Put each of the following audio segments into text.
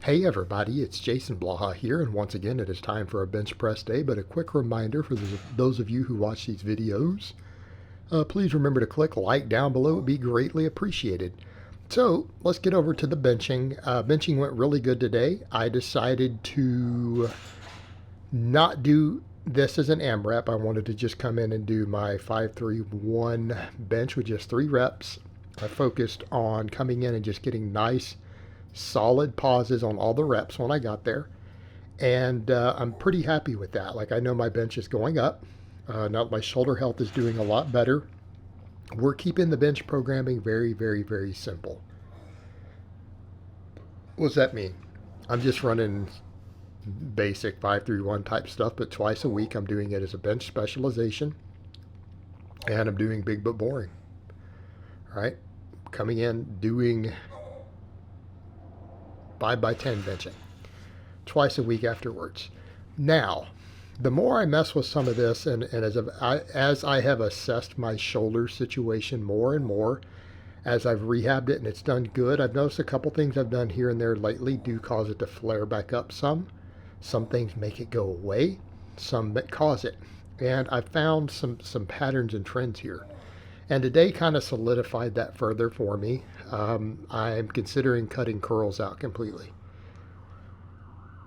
Hey everybody, it's Jason Blaha here, and once again it is time for a bench press day, but a quick reminder for those of you who watch these videos, please remember to click like down below, it would be greatly appreciated. So let's get over to the benching. Benching went really good today. I decided to not do this as an AMRAP. I wanted to just come in and do my 5-3-1 bench with just 3 reps. I focused on coming in and just getting nice solid pauses on all the reps when I got there, and I'm pretty happy with that. Like, I know my bench is going up. Now my shoulder health is doing a lot better. We're keeping the bench programming very, very, very simple. What does that mean? I'm just running basic 5-3-1 type stuff, but twice a week I'm doing it as a bench specialization, and I'm doing big but boring. All right, coming in doing 5x10 benching twice a week afterwards. Now, the more I mess with some of this, and as I have assessed my shoulder situation more and more, as I've rehabbed it and it's done good, I've noticed a couple things I've done here and there lately do cause it to flare back up some. Some things make it go away, some that cause it. And I've found some patterns and trends here. And today kind of solidified that further for me. I'm considering cutting curls out completely.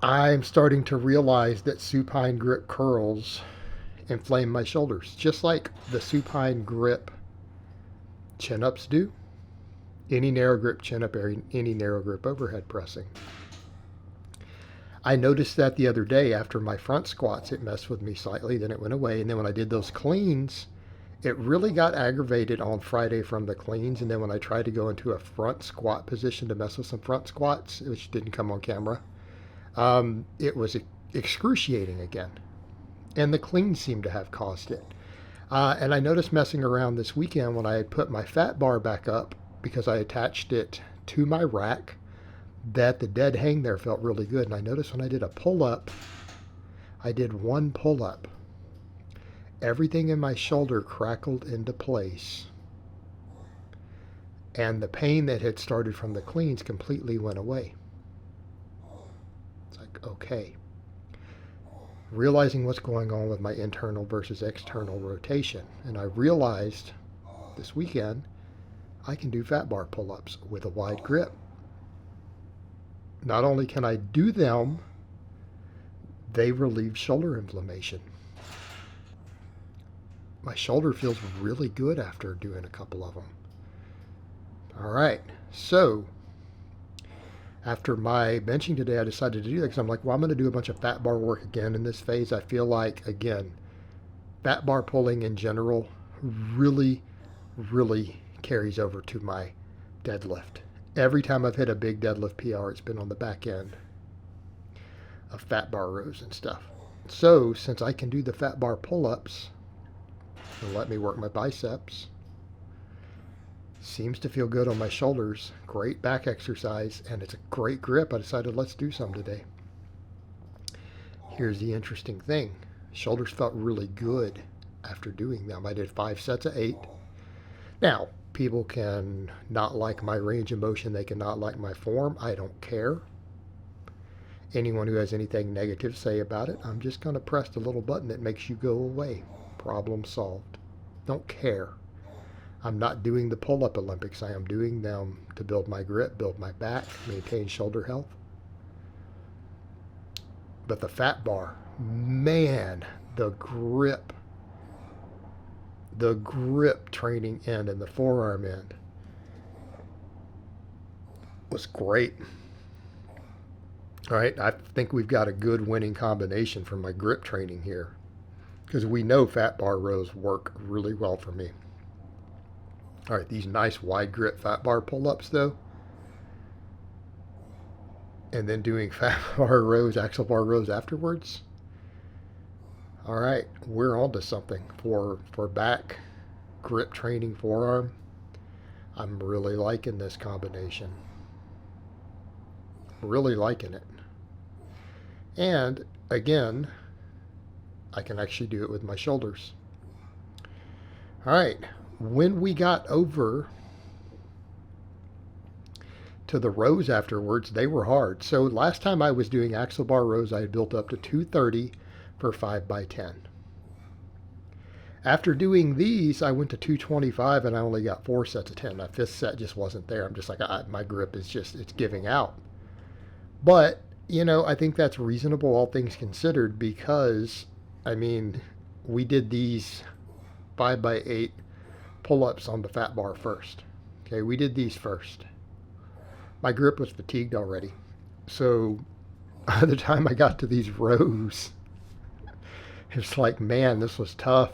I'm starting to realize that supine grip curls inflame my shoulders, just like the supine grip chin-ups do. Any narrow grip chin-up, any narrow grip overhead pressing. I noticed that the other day after my front squats, it messed with me slightly, then it went away. And then when I did those cleans, it really got aggravated on Friday from the cleans, and then when I tried to go into a front squat position to mess with some front squats, which didn't come on camera, it was excruciating again. And the cleans seemed to have caused it. And I noticed messing around this weekend when I had put my fat bar back up, because I attached it to my rack, that the dead hang there felt really good. And I noticed when I did a pull-up, I did one pull-up, everything in my shoulder crackled into place, and the pain that had started from the cleans completely went away. It's like, okay. Realizing what's going on with my internal versus external rotation. And I realized this weekend I can do fat bar pull-ups with a wide grip. Not only can I do them, they relieve shoulder inflammation. My shoulder feels really good after doing a couple of them. All right, so after my benching today, I decided to do that because I'm like, well, I'm going to do a bunch of fat bar work again in this phase. I feel like, again, fat bar pulling in general really, really carries over to my deadlift. Every time I've hit a big deadlift PR, it's been on the back end of fat bar rows and stuff. So since I can do the fat bar pull-ups, and let me work my biceps. Seems to feel good on my shoulders. Great back exercise, and it's a great grip. I decided let's do some today. Here's the interesting thing. Shoulders felt really good after doing them. I did 5 sets of 8. Now, people can not like my range of motion. They cannot like my form. I don't care. Anyone who has anything negative to say about it, I'm just going to press the little button that makes you go away. Problem solved. Don't care. I'm not doing the pull-up Olympics. I am doing them to build my grip, build my back, maintain shoulder health. But the fat bar, man, the grip training end and the forearm end was great. All right, I think we've got a good winning combination for my grip training here, because we know fat bar rows work really well for me. All right, these nice wide grip fat bar pull-ups though, and then doing fat bar rows, axle bar rows afterwards. All right, we're on to something for back grip training forearm. I'm really liking this combination. Really liking it. And again, I can actually do it with my shoulders. All right, when we got over to the rows afterwards, they were hard. So last time I was doing axle bar rows, I had built up to 230 for 5x10. After doing these, I went to 225 and I only got 4 sets of 10. My fifth set just wasn't there. I'm just like, my grip is just, it's giving out. But, you know, I think that's reasonable, all things considered, because, I mean, we did these 5x8 pull-ups on the fat bar first. Okay, we did these first. My grip was fatigued already. So by the time I got to these rows, it's like, man, this was tough.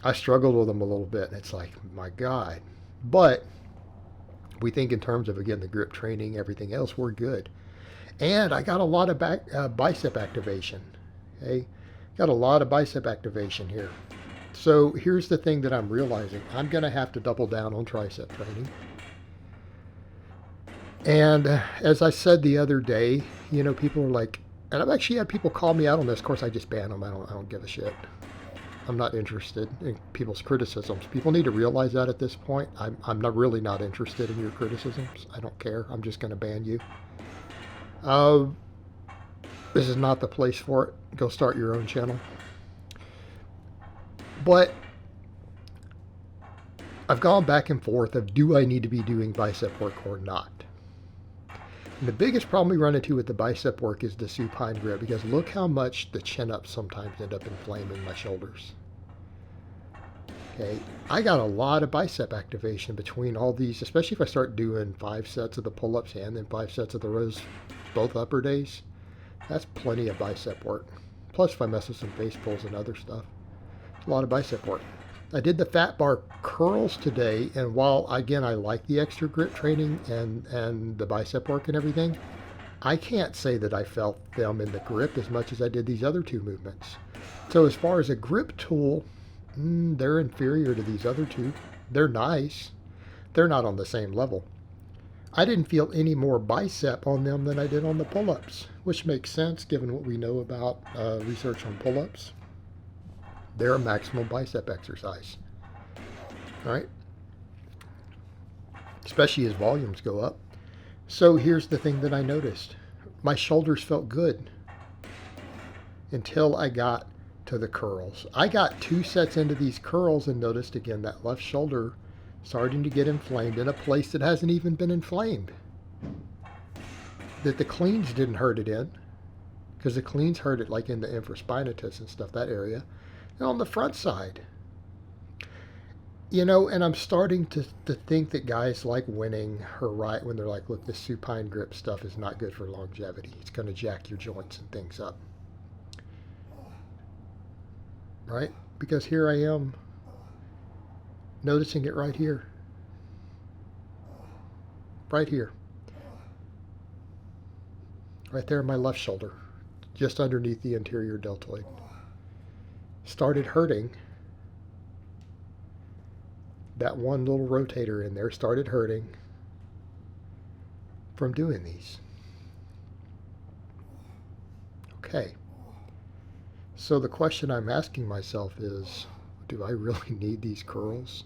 I struggled with them a little bit, and it's like, my God. But we think in terms of, again, the grip training, everything else, we're good. And I got a lot of bicep activation. Okay, got a lot of bicep activation here. So here's the thing that I'm realizing. I'm going to have to double down on tricep training. And as I said the other day, you know, people are like, and I've actually had people call me out on this. Of course, I just ban them. I don't give a shit. I'm not interested in people's criticisms. People need to realize that at this point. I'm not really not interested in your criticisms. I don't care. I'm just going to ban you. This is not the place for it. Go start your own channel. But I've gone back and forth of, do I need to be doing bicep work or not? And the biggest problem we run into with the bicep work is the supine grip, because look how much the chin-ups sometimes end up inflaming my shoulders. Okay, I got a lot of bicep activation between all these, especially if I start doing 5 sets of the pull-ups and then 5 sets of the rows, both upper days. That's plenty of bicep work. Plus if I mess with some face pulls and other stuff, a lot of bicep work. I did the fat bar curls today, and while, again, I like the extra grip training and the bicep work and everything, I can't say that I felt them in the grip as much as I did these other two movements. So as far as a grip tool, they're inferior to these other two. They're nice. They're not on the same level. I didn't feel any more bicep on them than I did on the pull-ups, which makes sense given what we know about research on pull-ups. They're a maximum bicep exercise, all right? Especially as volumes go up. So here's the thing that I noticed. My shoulders felt good until I got to the curls. I got 2 sets into these curls and noticed again that left shoulder starting to get inflamed in a place that hasn't even been inflamed. That the cleans didn't hurt it in, because the cleans hurt it like in the infraspinatus and stuff, that area. And on the front side, you know, and I'm starting to think that guys like winning her right when they're like, look, this supine grip stuff is not good for longevity. It's going to jack your joints and things up. Right? Because here I am noticing it right here. Right here. Right there in my left shoulder, just underneath the anterior deltoid. Started hurting. That one little rotator in there started hurting from doing these. Okay. So the question I'm asking myself is, do I really need these curls?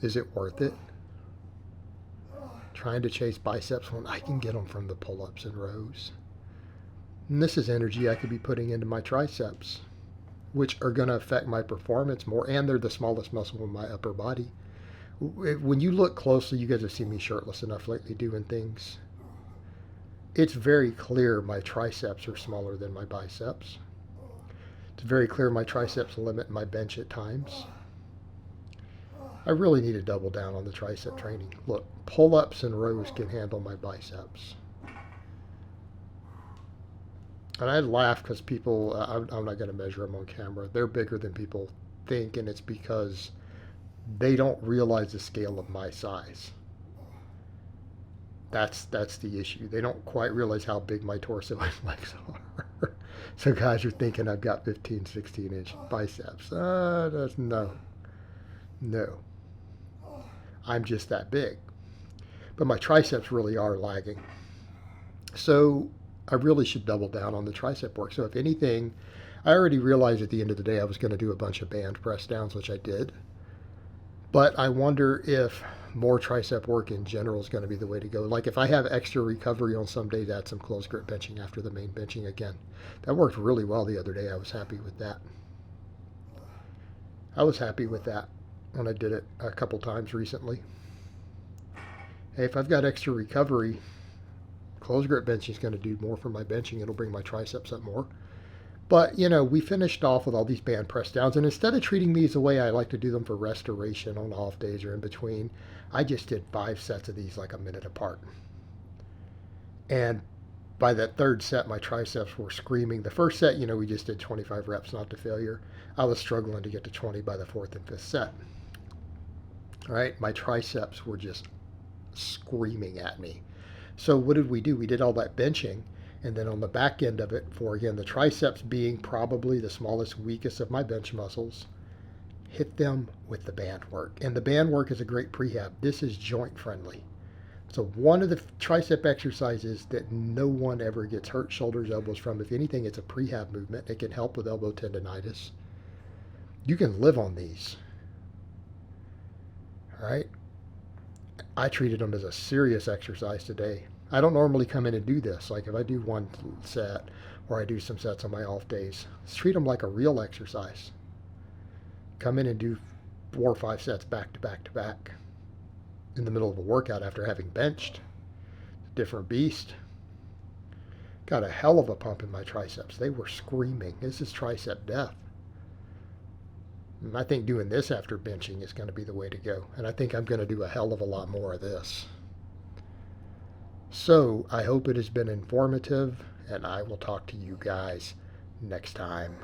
Is it worth it? Trying to chase biceps when I can get them from the pull-ups and rows. And this is energy I could be putting into my triceps, which are going to affect my performance more, and they're the smallest muscle in my upper body. When you look closely, you guys have seen me shirtless enough lately doing things. It's very clear my triceps are smaller than my biceps. It's very clear my triceps limit my bench at times. I really need to double down on the tricep training. Look, pull-ups and rows can handle my biceps. And I laugh because people, I'm not going to measure them on camera. They're bigger than people think, and it's because they don't realize the scale of my size. That's the issue. They don't quite realize how big my torso and legs are. So guys are thinking I've got 15, 16-inch biceps. No. I'm just that big. But my triceps really are lagging. So I really should double down on the tricep work. So if anything, I already realized at the end of the day I was going to do a bunch of band press downs, which I did. But I wonder if more tricep work in general is going to be the way to go. Like if I have extra recovery on some days, add some close grip benching after the main benching again. That worked really well the other day. I was happy with that. I was happy with that when I did it a couple times recently. Hey, if I've got extra recovery, close grip benching is going to do more for my benching. It'll bring my triceps up more. But, you know, we finished off with all these band press downs. And instead of treating these the way I like to do them for restoration on off days or in between, I just did 5 sets of these like a minute apart. And by that third set, my triceps were screaming. The first set, you know, we just did 25 reps, not to failure. I was struggling to get to 20 by the 4th and 5th set. All right, my triceps were just screaming at me. So what did we do? We did all that benching. And then on the back end of it, for again, the triceps being probably the smallest, weakest of my bench muscles, hit them with the band work. And the band work is a great prehab. This is joint friendly. So one of the tricep exercises that no one ever gets hurt shoulders, elbows from, if anything, it's a prehab movement. It can help with elbow tendonitis. You can live on these. All right. I treated them as a serious exercise today. I don't normally come in and do this. Like if I do one set or I do some sets on my off days, let's treat them like a real exercise. Come in and do 4 or 5 sets back to back to back in the middle of a workout after having benched. Different beast. Got a hell of a pump in my triceps. They were screaming. This is tricep death. And I think doing this after benching is going to be the way to go. And I think I'm going to do a hell of a lot more of this. So I hope it has been informative, and I will talk to you guys next time.